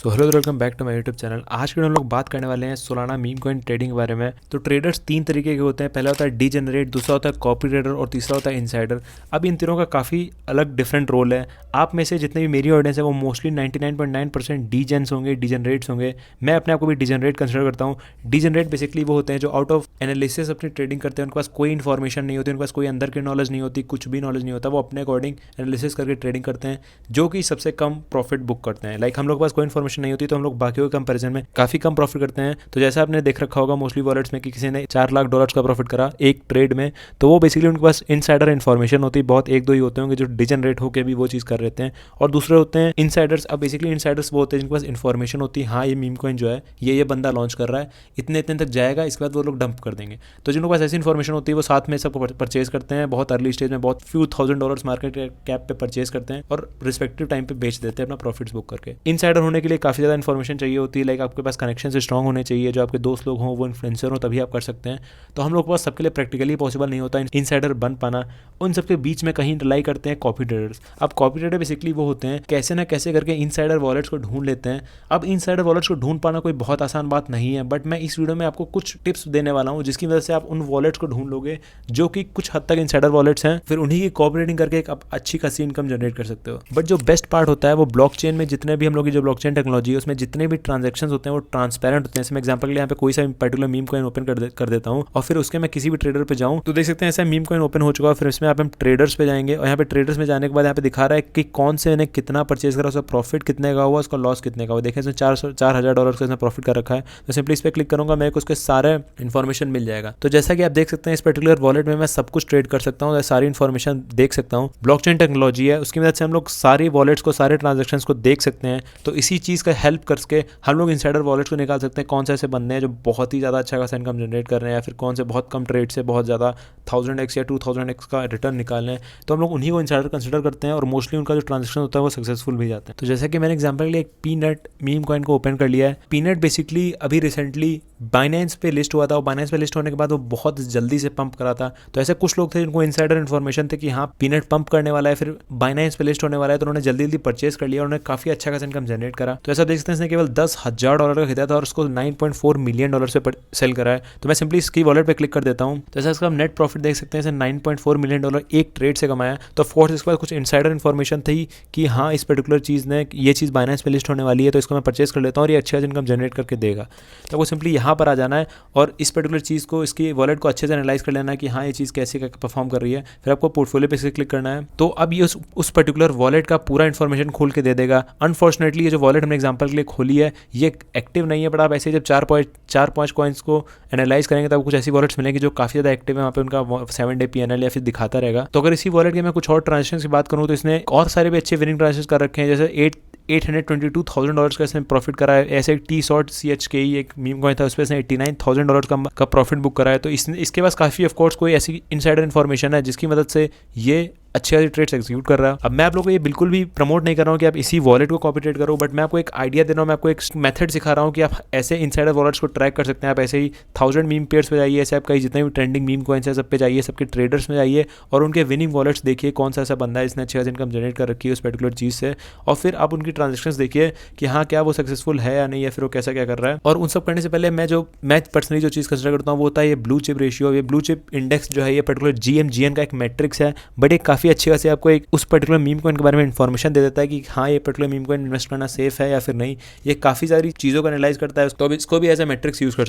So hello welcome back to my YouTube channel. आज के हम लोग बात करने वाले हैं सोलाना मीम कॉइन ट्रेडिंग के बारे में। तो ट्रेडर्स तीन तरीके के होते हैं। पहला होता है डीजेनरेट, दूसरा होता है कॉपी ट्रेडर और तीसरा होता है इनसाइडर। अब इन तीनों का काफ़ी अलग डिफरेंट रोल है। आप में से जितने भी मेरी ऑडियंस है वो मोस्टली 99.9% डीजेंस होंगे, डीजेनरेट्स होंगे। मैं अपने आप को भी डीजेनरेट कंसिडर करता हूँ। डीजेनरेट बेसिकली वो होते हैं जो आउट ऑफ एनालिसिस अपनी ट्रेडिंग करते हैं। उनके पास कोई इन्फॉर्मेशन नहीं होती, उनके पास कोई अंदर की नॉलेज नहीं होती, कुछ भी नॉलेज नहीं होता। वो अपने अकॉर्डिंग एनालिसिस करके ट्रेडिंग करते हैं, जो कि सबसे कम प्रॉफिट बुक करते हैं। लाइक हम लोग के पास कोई इन्फॉर्मेशन नहीं होती तो हम लोग बाकियों के कंपैरिजन में काफ़ी कम प्रॉफिट करते हैं। तो जैसा आपने देख रखा होगा मोस्टली वॉलेट्स में कि किसी ने $4 लाख का प्रॉफिट करा एक ट्रेड में, तो वो बेसिकली उनके पास इनसाइडर इन्फॉर्मेशन होती है। बहुत एक दो ही होते होंगे जो डिजनरेट होकर भी वो चीज़ कर रहे हैं, और दूसरे होते हैं इनसाइडर्स। अब बेसिकली इनसाइडर्स वो होते हैं जिनके पास इन्फॉर्मेशन होती है, हाँ ये मीम कॉइन जो है ये बंदा लॉन्च कर रहा है, इतने इतने तक जाएगा, इसके बाद वो लोग डंप कर देंगे। तो जिनके पास ऐसी इन्फॉर्मेशन होती है वो साथ में सबको परचेज करते हैं, बहुत अर्ली स्टेज में बहुत फ्यू $1000 मार्केट कैप पे परचेज करते हैं और रिस्पेक्टिव टाइम पे बेच देते हैं अपना प्रॉफिट्स बुक करके। इनसाइडर होने के लिए काफ़ी ज़्यादा इन्फॉर्मेशन चाहिए होती है। लाइक आपके पास कनेक्शन से स्ट्रॉन्ग होने चाहिए, जो आपके दोस्त लोग हों वो इन्फ्लुएंसर हो, तभी आप कर सकते हैं। तो हम लोग के पास सबके लिए प्रैक्टिकली पॉसिबल नहीं होता इनसाइडर बन पाना। उन सबके बीच में कहीं रिलाई करते हैं कॉपी ट्रेडर्स। अब कॉपी ट्रेडर बेसिकली वो होते हैं कैसे ना कैसे करके इनसाइडर वॉलेट्स को ढूंढ लेते हैं। अब इनसाइडर वॉलेट्स को ढूंढ पाना कोई बहुत आसान बात नहीं है, बट मैं इस वीडियो में आपको कुछ टिप्स देने वाला हूँ जिसकी वजह से आप उन वॉलेट्स को ढूंढ लोगे जो कि कुछ हद तक इनसाइडर वॉलेट्स हैं। फिर उन्हीं की कॉपी ट्रेडिंग करके एक अच्छी खासी इनकम जनरेट कर सकते हो। बट जो बेस्ट पार्ट होता है वो ब्लॉकचेन में जितने भी हम लोग की जो ब्लॉकचेन टेक्नोलॉजी है उसमें जितने भी ट्रांजेक्शन होते हैं वो ट्रांसपेरेंट होते हैं। जैसे मैं एग्जांपल के लिए यहाँ पे कोई सा पर्टिकुलर मीम कॉइन ओपन कर देता हूँ और फिर उसके मैं किसी भी ट्रेडर पे जाऊँ तो देख सकते हैं ऐसा मीम कॉइन ओपन हो चुका है। फिर इसमें आप हम ट्रेडर्स पे जाएंगे और यहाँ पे ट्रेडर्स में जाने के बाद यहाँ पे दिखा रहा है कि कौन से ने कितना परचेज करा, उसका प्रॉफिट कितने का हुआ, उसका लॉस कितने का हुआ। देखें इसमें $4000 का इसमें प्रॉफिट कर रखा है। तो सिंपली इस पर क्लिक करूंगा, मेरे को उसके सारे इन्फॉर्मेशन मिल जाएगा। तो जैसा कि आप देख सकते हैं इस पर्टिकुलर वॉलेट में मैं सब कुछ ट्रेड कर सकता हूँ, सारी इन्फॉर्मेशन देख सकता हूँ। ब्लॉकचेन टेक्नोलॉजी है, उसकी मदद से हम लोग सारी वॉलेट्स को, सारे ट्रांजेक्शन को देख सकते हैं। तो इसी चीज़ का हेल्प करके हम लोग इनसाइडर वॉलेट्स को निकाल सकते हैं। कौन से ऐसे बंदे हैं जो बहुत ही ज़्यादा अच्छा खासा इनकम जनरेट कर रहे हैं, या फिर कौन से बहुत कम ट्रेड से बहुत ज़्यादा 1000x या 2000x का रिटर्न निकाल रहे हैं। तो हम लोग उन्हीं को इनसाइडर कंसिडर करते हैं और मोस्टली उनका जो ट्रांजेक्शन होता है वो सक्सेसफुल भी जाता है। तो जैसे कि मैंने एग्जांपल के लिए एक पीनट मीम कॉइन को ओपन कर लिया है। पीनट बेसिकली अभी रिसेंटली बाइनेंस पे लिस्ट हुआ था और बाइनेंस पे लिस्ट होने के बाद वो बहुत जल्दी से पंप करा था। तो ऐसे कुछ लोग थे जिनको इनसाइडर इन्फॉर्मेशन थे कि हाँ पीनट पंप करने वाला है, फिर बाइनेंस पे लिस्ट होने वाला है, तो उन्होंने जल्दी जल्दी परचेज कर लिया और उन्होंने काफ़ी अच्छा खासा इनकम जनरेट करा। तो ऐसा देख सकते हैं इसने केवल $10,000 का खरीदा था और उसको $9.4 मिलियन से सेल करा है। तो मैं सिंपली इसकी वॉलेट पे क्लिक कर देता हूँ। तो ऐसा इसका नेट प्रॉफिट देख सकते हैं, इसे $9.4 मिलियन एक ट्रेड से कमाया। तो ऑफकोर्स इसके बाद कुछ इनसाइडर इन्फॉर्मेशन थी कि हाँ इस पर्टिकुलर चीज़ ने ये चीज़ बाइनेंस पे लिस्ट होने वाली है, तो इसको मैं परचेज कर लेता हूँ और ये अच्छा इनकम जनरेट करके देगा। तो वो सिंपली यहाँ पर आ जाना है और इस पर्टिकुलर चीज़ को, इसकी वॉलेट को अच्छे से एनालाइज कर लेना है कि हाँ ये चीज़ कैसे परफॉर्म कर रही है। फिर आपको पोर्टफोलियो पे से क्लिक करना है, तो अब ये उस पर्टिकुलर वॉलेट का पूरा इन्फॉर्मेशन खोल के दे देगा। अनफॉर्चुनेटली ये जो वॉलेट हमने एग्जांपल के लिए खोली है ये एक्टिव नहीं है, बट आप ऐसे जब 4-5 कॉइन्स को एनालाइज करेंगे तब कुछ ऐसी वॉलेट्स मिलेंगी जो काफ़ी ज़्यादा एक्टिव है, वहाँ पे उनका 7 डे PNL या फिर दिखाता रहेगा। तो अगर इसी वॉलेट के मैं कुछ और ट्रांजेक्शन की बात करूँ तो इसने और सारे भी अच्छे विनिंग ट्रांजेक्शन कर रखे हैं। जैसे $822,000 का इसने प्रॉफिट करा है। ऐसे एक T-Sort CHK एक मीम कॉइन था, उस पर इसने $89,000 का प्रॉफिट बुक करा है। तो इसके पास काफ़ी ऑफकोर्स कोई ऐसी इनसाइडर इन्फॉर्मेशन है जिसकी मदद से ये अच्छे खासी ट्रेड्स एग्जीक्यूट कर रहा है। अब मैं आप लोगों को ये बिल्कुल भी प्रमोट नहीं कर रहा हूँ कि आप इसी वॉलेट को कॉपी ट्रेड करो, बट मैं आपको एक आइडिया दे रहा हूँ, मैं आपको एक मेथड सिखा रहा हूँ कि आप ऐसे इनसाइडर वॉलेट्स को ट्रैक कर सकते हैं। आप ऐसे ही 1000 मीम पेयर्स पे जाइए, ऐसे आप कहीं जितने भी ट्रेंडिंग मीम कॉइन्स हैं सब पे जाइए, सबके ट्रेडर्स में जाइए और उनके विनिंग वॉलेट्स देखिए कौन सा ऐसा बंदा है जिसने अच्छी खासी इनकम जनरेट कर रखी है उस पर्टिकुलर चीज़ से, और फिर आप उनकी ट्रांजेक्शन देखिए कि हाँ क्या वो सक्सेसफुल है या नहीं, या फिर वो कैसा क्या कर रहा है। और उन सब करने से पहले मैं पर्सनली जो चीज़ कंसिडर करता हूँ वो होता है ये ब्लू चिप रेशियो। ये ब्लू चिप इंडेक्स जो है ये पर्टिकुलर GMGN का एक मैट्रिक्स है, बट एक काफ़ी अच्छी खासी आपको उस पर्टिकुलर मीम कॉइन के बारे में इन्फॉर्मेशन दे देता है कि हाँ ये पर्टिकुलर मीम कॉइन इन्वेस्ट करना सेफ है या फिर नहीं। ये काफ़ी सारी चीज़ों को एनालाइज करता है, तो अब इसको भी एज ए मैट्रिक्स यूज़ कर सकते हैं।